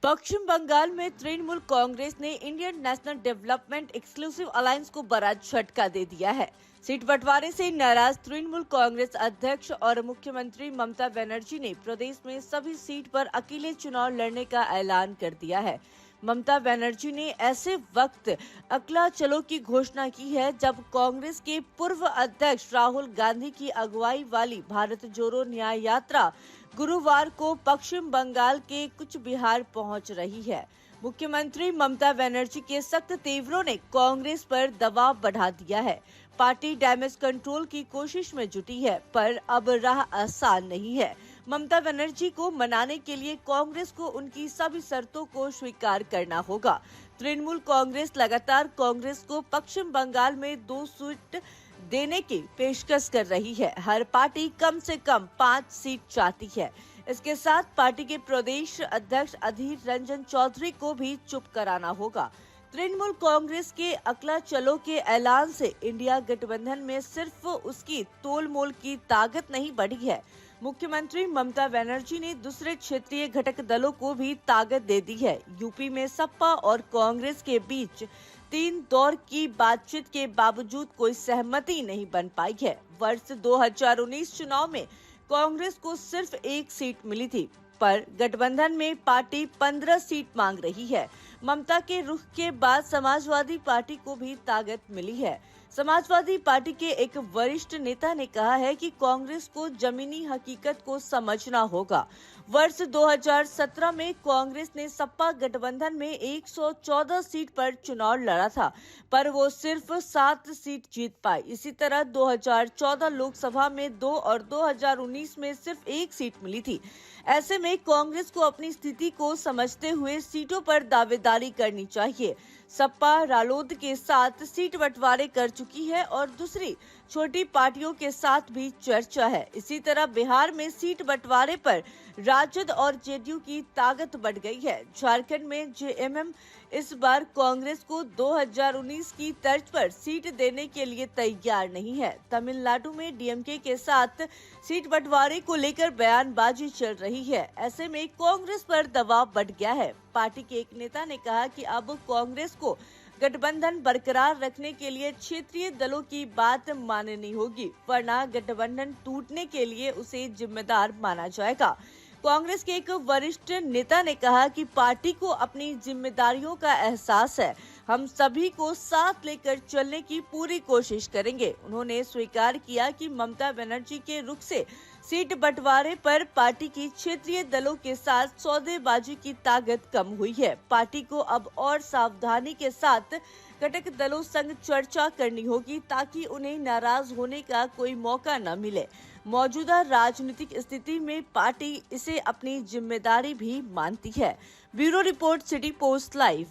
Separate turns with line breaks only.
पश्चिम बंगाल में तृणमूल कांग्रेस ने Indian national development exclusive alliance को बड़ा झटका दे दिया है। सीट बंटवारे से नाराज तृणमूल कांग्रेस अध्यक्ष और मुख्यमंत्री ममता बनर्जी ने प्रदेश में सभी सीट पर अकेले चुनाव लड़ने का ऐलान कर दिया है। ममता बनर्जी ने ऐसे वक्त अकेला चलो की घोषणा की है जब कांग्रेस के पूर्व अध्यक्ष राहुल गांधी की अगुवाई वाली भारत जोड़ो न्याय यात्रा गुरुवार को पश्चिम बंगाल के कुछ बिहार पहुंच रही है। मुख्यमंत्री ममता बनर्जी के सख्त तेवरों ने कांग्रेस पर दबाव बढ़ा दिया है। पार्टी डैमेज कंट्रोल की कोशिश में जुटी है, पर अब राह आसान नहीं है। ममता बनर्जी को मनाने के लिए कांग्रेस को उनकी सभी शर्तों को स्वीकार करना होगा। तृणमूल कांग्रेस लगातार कांग्रेस को पश्चिम बंगाल में 2 सीट देने की पेशकश कर रही है। हर पार्टी कम से कम 5 सीट चाहती है। इसके साथ पार्टी के प्रदेश अध्यक्ष अधीर रंजन चौधरी को भी चुप कराना होगा। तृणमूल कांग्रेस के अकेला चलो के ऐलान से इंडिया गठबंधन में सिर्फ उसकी तोलमोल की ताकत नहीं बढ़ी है, मुख्यमंत्री ममता बनर्जी ने दूसरे क्षेत्रीय घटक दलों को भी ताकत दे दी है। यूपी में सपा और कांग्रेस के बीच 3 दौर की बातचीत के बावजूद कोई सहमति नहीं बन पाई है। वर्ष 2019 चुनाव में कांग्रेस को सिर्फ 1 सीट मिली थी, पर गठबंधन में पार्टी 15 सीट मांग रही है। ममता के रुख के बाद समाजवादी पार्टी को भी ताकत मिली है। समाजवादी पार्टी के एक वरिष्ठ नेता ने कहा है कि कांग्रेस को जमीनी हकीकत को समझना होगा। वर्ष 2017 में कांग्रेस ने सपा गठबंधन में 114 सीट पर चुनाव लड़ा था, पर वो सिर्फ 7 सीट जीत पाई। इसी तरह 2014 लोकसभा में 2 और 2019 में सिर्फ 1 सीट मिली थी। ऐसे में कांग्रेस को अपनी स्थिति को समझते हुए सीटों पर दावेदारी करनी चाहिए। सपा रालोद के साथ सीट बंटवारे कर चुकी है और दूसरी छोटी पार्टियों के साथ भी चर्चा है। इसी तरह बिहार में सीट बंटवारे पर राजद और जेडीयू की ताकत बढ़ गई है। झारखंड में जेएमएम इस बार कांग्रेस को 2019 की तर्ज पर सीट देने के लिए तैयार नहीं है। तमिलनाडु में डीएमके के साथ सीट बंटवारे को लेकर बयानबाजी चल रही है। ऐसे में कांग्रेस पर दबाव बढ़ गया है। पार्टी के एक नेता ने कहा कि अब कांग्रेस को गठबंधन बरकरार रखने के लिए क्षेत्रीय दलों की बात माननी होगी, वरना गठबंधन टूटने के लिए उसे जिम्मेदार माना जाएगा। कांग्रेस के एक वरिष्ठ नेता ने कहा कि पार्टी को अपनी जिम्मेदारियों का एहसास है। हम सभी को साथ लेकर चलने की पूरी कोशिश करेंगे। उन्होंने स्वीकार किया कि ममता बनर्जी के रुख से सीट बंटवारे पर पार्टी की क्षेत्रीय दलों के साथ सौदेबाजी की ताकत कम हुई है। पार्टी को अब और सावधानी के साथ घटक दलों संग चर्चा करनी होगी ताकि उन्हें नाराज होने का कोई मौका न मिले। मौजूदा राजनीतिक स्थिति में पार्टी इसे अपनी जिम्मेदारी भी मानती है। Bureau report, city post live.